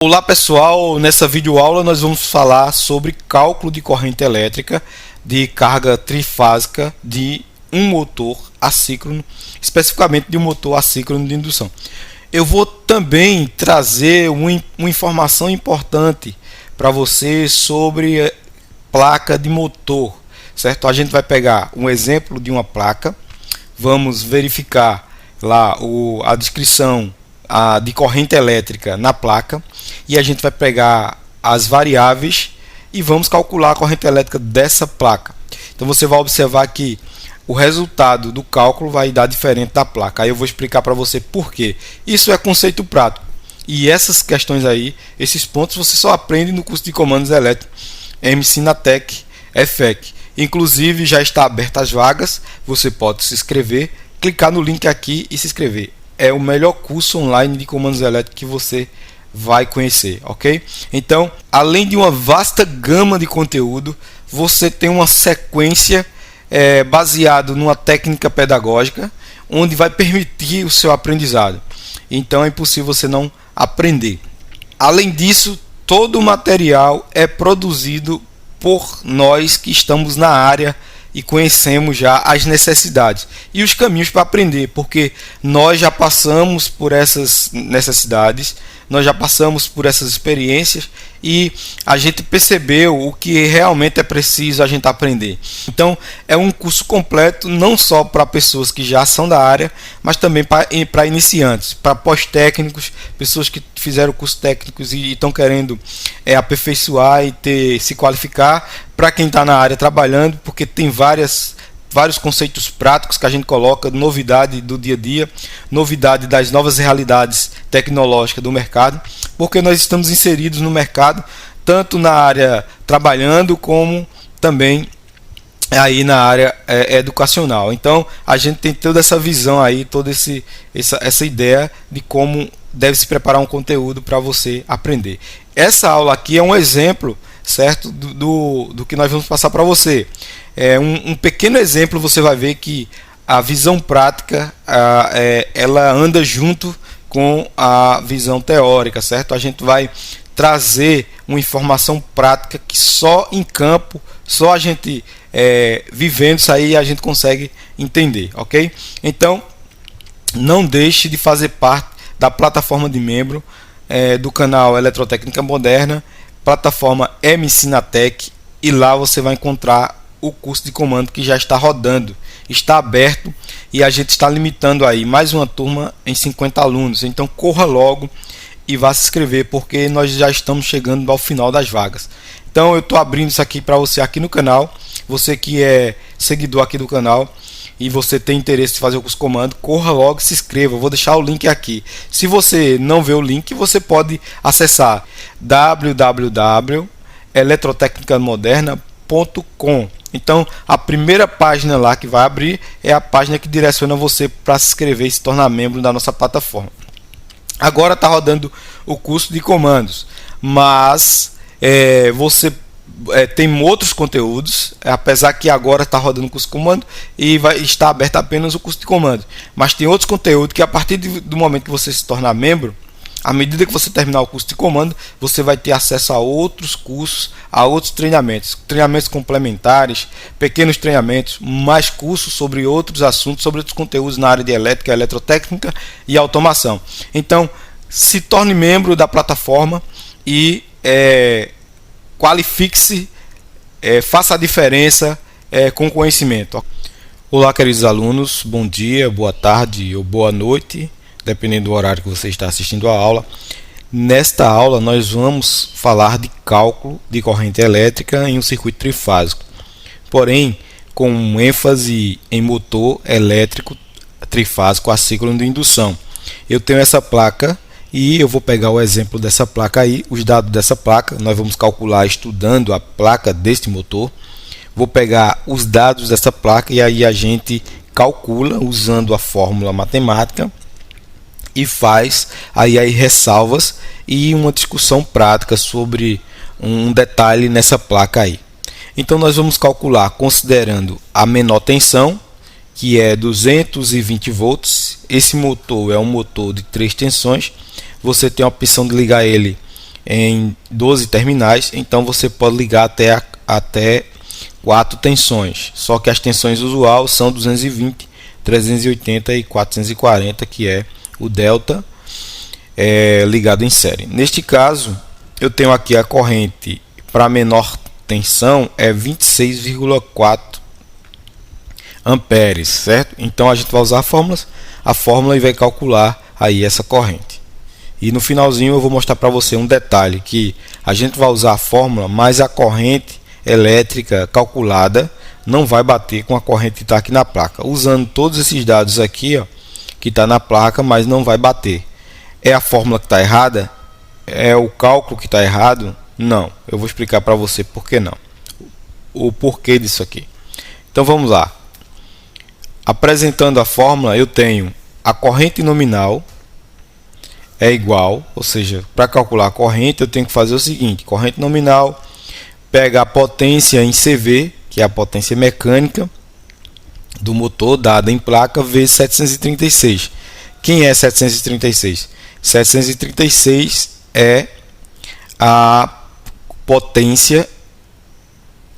Olá pessoal, nessa videoaula nós vamos falar sobre cálculo de corrente elétrica de carga trifásica de um motor assíncrono, especificamente de um motor assíncrono de indução. Eu vou também trazer uma informação importante para você sobre placa de motor, certo? A gente vai pegar um exemplo de uma placa, vamos verificar lá a descrição de corrente elétrica na placa e a gente vai pegar as variáveis e vamos calcular a corrente elétrica dessa placa. Então você vai observar que o resultado do cálculo vai dar diferente da placa. Aí eu vou explicar para você por quê. Isso é conceito prático. E essas questões aí, esses pontos você só aprende no curso de comandos elétricos MCinatec EFEC. Inclusive já está aberta as vagas, você pode se inscrever, clicar no link aqui e se inscrever. É o melhor curso online de comandos elétricos que você vai conhecer, ok? Então, além de uma vasta gama de conteúdo, você tem uma sequência baseada numa técnica pedagógica, onde vai permitir o seu aprendizado. Então, é impossível você não aprender. Além disso, todo o material é produzido por nós que estamos na área e conhecemos já as necessidades e os caminhos para aprender, porque nós já passamos por essas necessidades, nós já passamos por essas experiências e a gente percebeu o que realmente é preciso a gente aprender. Então é um curso completo não só para pessoas que já são da área, mas também para iniciantes, para pós-técnicos, pessoas que fizeram curso técnicos e estão querendo aperfeiçoar e se qualificar, para quem está na área trabalhando, porque tem vários conceitos práticos que a gente coloca, novidade do dia a dia, novidade das novas realidades tecnológicas do mercado, porque nós estamos inseridos no mercado, tanto na área trabalhando, como também aí na área educacional. Então a gente tem toda essa visão aí, toda essa ideia de como deve se preparar um conteúdo para você aprender. Essa aula aqui é um exemplo, certo, do que nós vamos passar para você. Um pequeno exemplo, você vai ver que a visão prática ela anda junto com a visão teórica, certo? A gente vai trazer uma informação prática que só em campo, só a gente vivendo isso aí a gente consegue entender, ok? Então não deixe de fazer parte da plataforma de membro do canal Eletrotécnica Moderna, plataforma MCinatec, e lá você vai encontrar o curso de comando que já está rodando, está aberto e a gente está limitando aí mais uma turma em 50 alunos. Então corra logo e vá se inscrever, porque nós já estamos chegando ao final das vagas. Então eu estou abrindo isso aqui para você aqui no canal, você que é seguidor aqui do canal e você tem interesse em fazer o curso de comando, corra logo e se inscreva. Eu vou deixar o link aqui. Se você não vê o link, você pode acessar www.eletrotecnicamoderna.com. Então a primeira página lá que vai abrir é a página que direciona você para se inscrever e se tornar membro da nossa plataforma. Agora está rodando o curso de comandos, mas você tem outros conteúdos, apesar que agora está rodando o curso de comando e vai estar aberto apenas o curso de comando, mas tem outros conteúdos que a partir do momento que você se tornar membro, à medida que você terminar o curso de comando, você vai ter acesso a outros cursos, a outros treinamentos complementares, pequenos treinamentos, mais cursos sobre outros assuntos, sobre outros conteúdos na área de elétrica, eletrotécnica e automação. Então se torne membro da plataforma e qualifique-se, faça a diferença com conhecimento. Olá, queridos alunos, bom dia, boa tarde ou boa noite, dependendo do horário que você está assistindo a aula. Nesta aula nós vamos falar de cálculo de corrente elétrica em um circuito trifásico, porém com ênfase em motor elétrico trifásico assíncrono de indução. Eu tenho essa placa e eu vou pegar o exemplo dessa placa aí, os dados dessa placa, nós vamos calcular estudando a placa deste motor. Vou pegar os dados dessa placa e aí a gente calcula usando a fórmula matemática e faz aí ressalvas e uma discussão prática sobre um detalhe nessa placa aí. Então nós vamos calcular considerando a menor tensão, que é 220 volts. Esse motor é um motor de 3 tensões. Você tem a opção de ligar ele em 12 terminais, então você pode ligar até 4 tensões, só que as tensões usual são 220, 380 e 440, que é o delta ligado em série. Neste caso, eu tenho aqui a corrente para menor tensão é 26,4 amperes, certo? Então a gente vai usar a fórmula e vai calcular aí essa corrente. E no finalzinho eu vou mostrar para você um detalhe, que a gente vai usar a fórmula, mas a corrente elétrica calculada não vai bater com a corrente que está aqui na placa. Usando todos esses dados aqui, ó, que está na placa, mas não vai bater. É a fórmula que está errada? É o cálculo que está errado? Não. Eu vou explicar para você por que não. O porquê disso aqui. Então vamos lá. Apresentando a fórmula, eu tenho a corrente nominal é igual, ou seja, para calcular a corrente eu tenho que fazer o seguinte: corrente nominal pega a potência em CV, que é a potência mecânica do motor dada em placa, vezes 736. Quem é 736? 736 é a potência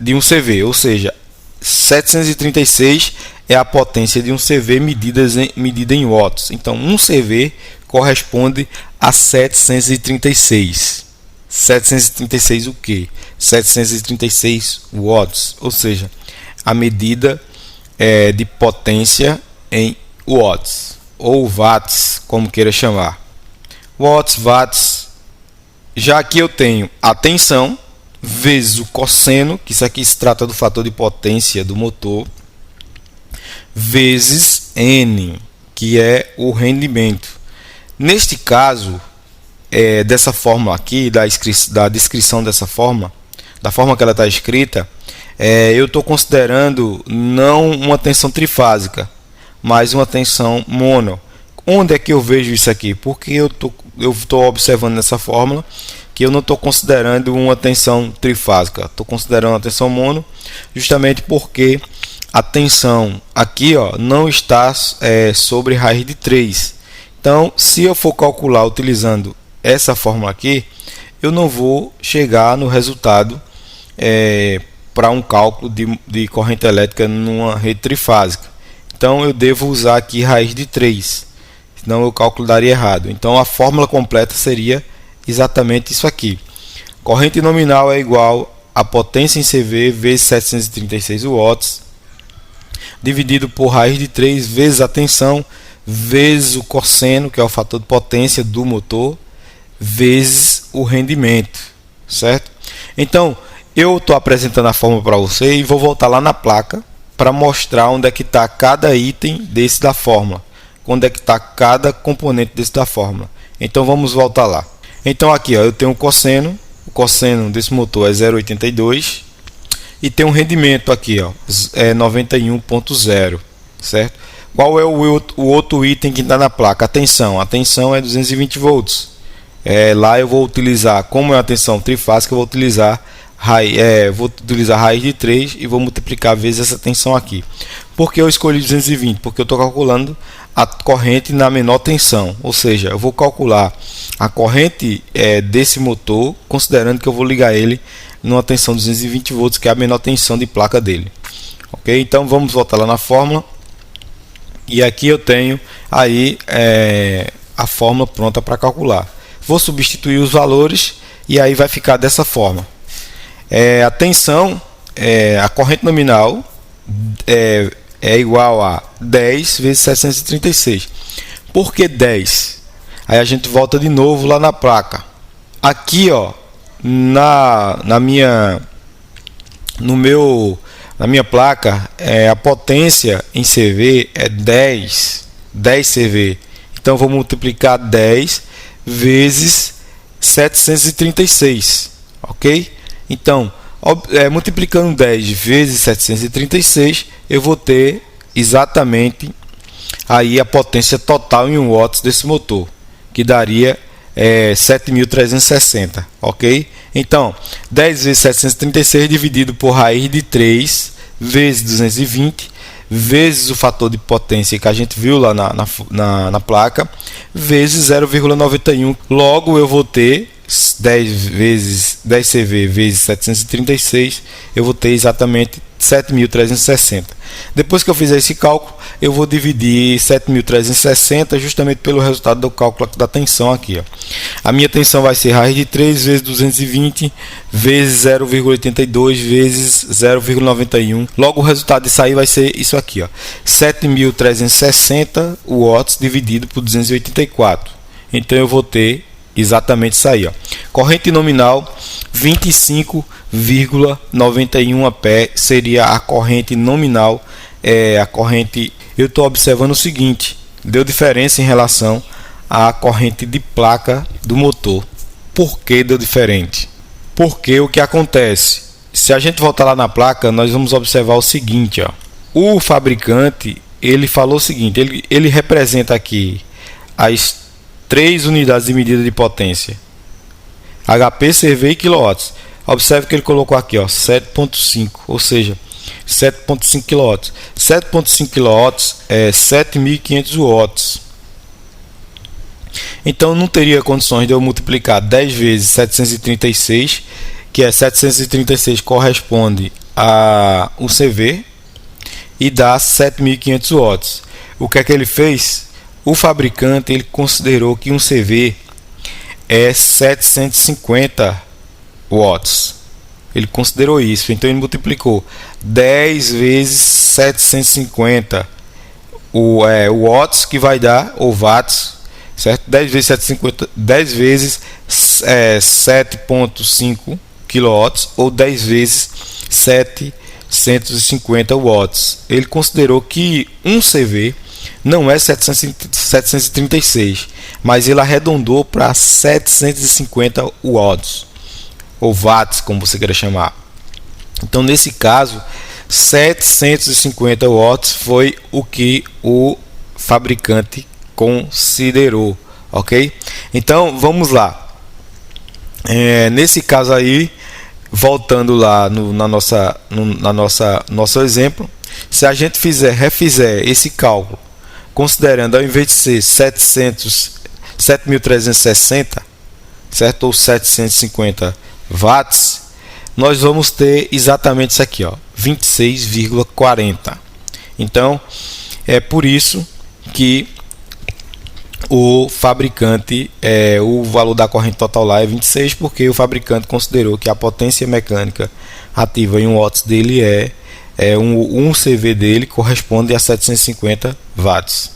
de um CV, ou seja, 736 é a potência de um CV medida em watts. Então, um CV corresponde a 736. 736 o quê? 736 watts, ou seja, a medida de potência em watts, ou watts, como queira chamar. Watts. Já aqui eu tenho a tensão vezes o cosseno, que isso aqui se trata do fator de potência do motor, vezes N, que é o rendimento. Neste caso, dessa fórmula aqui, da descrição dessa fórmula, da forma que ela está escrita, eu estou considerando não uma tensão trifásica, mas uma tensão mono. Onde é que eu vejo isso aqui? Porque eu estou observando nessa fórmula que eu não estou considerando uma tensão trifásica, estou considerando a tensão mono, justamente porque a tensão aqui, ó, não está sobre raiz de 3. Então, se eu for calcular utilizando essa fórmula aqui, eu não vou chegar no resultado para um cálculo de corrente elétrica numa rede trifásica. Então, eu devo usar aqui raiz de 3, senão o cálculo daria errado. Então, a fórmula completa seria exatamente isso aqui: corrente nominal é igual a potência em CV vezes 736 watts, dividido por raiz de 3 vezes a tensão, vezes o cosseno, que é o fator de potência do motor, vezes o rendimento, certo? Então, eu estou apresentando a fórmula para você e vou voltar lá na placa para mostrar onde é que está cada item desse da fórmula, onde é que está cada componente desse da fórmula. Então, vamos voltar lá. Então, aqui, ó, eu tenho o cosseno desse motor é 0,82 e tem um rendimento aqui, ó, 91,0, certo? Qual é o outro item que está na placa? A tensão é 220 volts. Lá eu vou utilizar, como é uma tensão trifásica, eu vou utilizar raiz de 3 e vou multiplicar vezes essa tensão aqui. Por que eu escolhi 220? Porque eu estou calculando a corrente na menor tensão, ou seja, eu vou calcular a corrente desse motor, considerando que eu vou ligar ele numa tensão de 220 volts, que é a menor tensão de placa dele. Ok? Então vamos voltar lá na fórmula. E aqui eu tenho aí a fórmula pronta para calcular. Vou substituir os valores e aí vai ficar dessa forma. A tensão, a corrente nominal é igual a 10 vezes 736. Por que 10? Aí a gente volta de novo lá na placa. Aqui, ó, na minha placa, a potência em CV é 10 CV. Então vou multiplicar 10 vezes 736, ok? Então, multiplicando 10 vezes 736, eu vou ter exatamente aí a potência total em watts desse motor, que daria 7.360, ok? Então, 10 vezes 736 dividido por raiz de 3 vezes 220 vezes o fator de potência que a gente viu lá na placa, vezes 0,91. Logo eu vou ter 10 CV vezes 736, eu vou ter exatamente 7.360. Depois que eu fizer esse cálculo, eu vou dividir 7.360 justamente pelo resultado do cálculo da tensão aqui, ó. A minha tensão vai ser raiz de 3 vezes 220 vezes 0,82 vezes 0,91. Logo, o resultado disso aí vai ser isso aqui, ó, 7.360 watts dividido por 284. Então eu vou ter exatamente isso aí, ó. Corrente nominal 25,91 A seria a corrente nominal. A corrente, eu estou observando o seguinte, deu diferença em relação à corrente de placa do motor. Por que deu diferente? Porque o que acontece? Se a gente voltar lá na placa, nós vamos observar o seguinte, ó. O fabricante, ele falou o seguinte, ele representa aqui as 3 unidades de medida de potência, HP, CV e quilowatts. Observe que ele colocou aqui, ó, 7.5, ou seja, 7.5 kW. 7.5 kW é 7.500 watts. Então não teria condições de eu multiplicar 10 vezes 736, que é 736 corresponde a um CV, e dá 7.500 watts. O que é que ele fez? O fabricante, ele considerou que um CV é 750 watts. Ele considerou isso, então ele multiplicou 10 vezes 750 watts, que vai dar, ou watts, certo? 10 vezes 750, 10 vezes 7.5 kW, ou 10 vezes 750 watts. Ele considerou que um CV não é 736, mas ele arredondou para 750 watts, ou watts, como você queira chamar. Então, nesse caso, 750 watts foi o que o fabricante considerou, ok? Então, vamos lá. Nesse caso aí, voltando lá no nosso exemplo, se a gente refizer esse cálculo, considerando, ao invés de ser 7.360, certo, ou 750 watts, nós vamos ter exatamente isso aqui, ó, 26,40. Então, é por isso que o fabricante, o valor da corrente total lá é 26, porque o fabricante considerou que a potência mecânica ativa em 1 watts dele um CV dele corresponde a 750 watts.